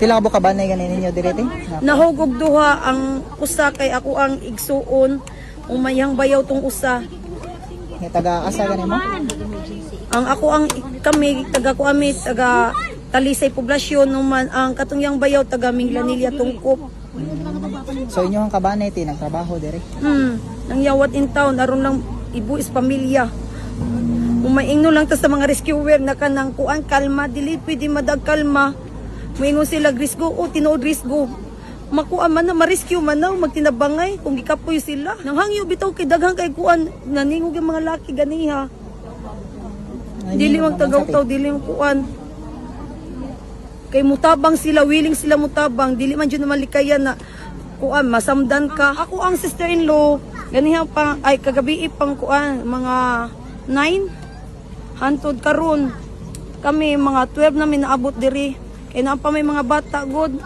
Tila ka ba na ganin ninyo direte? Nahugog duha ang usa kay ako ang igsuon. Umayang bayaw tong usa. Nga taga-asa ganin mo? Ang ako ang kami taga Talisay poblasyon naman ang katungyang bayaw taga Minglanilla Tungkop. So inyo ang kabanay ti nagtrabaho dire? Nangyawat in town aron lang ibuis pamilya. Umaingno lang ta sa mga rescuer na kanang kuan kalma dili pwede madag kalma. Moingon sila risgo o tinuod risgo. Makuha man na ma-rescue man na magtinabangay kung gikapoy sila. Nanghangyo bitaw kay daghang kay kuan naningog yung mga laki ganiha. Dili magtagaw-taw dili mo kuan. Kay mutabang sila, willing sila mutabang, dili man dyan naman likayan na kuan, masamdan ka. Ako ang sister-in-law, ganihan pa, ay kagabi pang kuan, mga 9, hantod karon. Kami, mga 12 namin naabot diri. Kaya na pa may mga bata, good.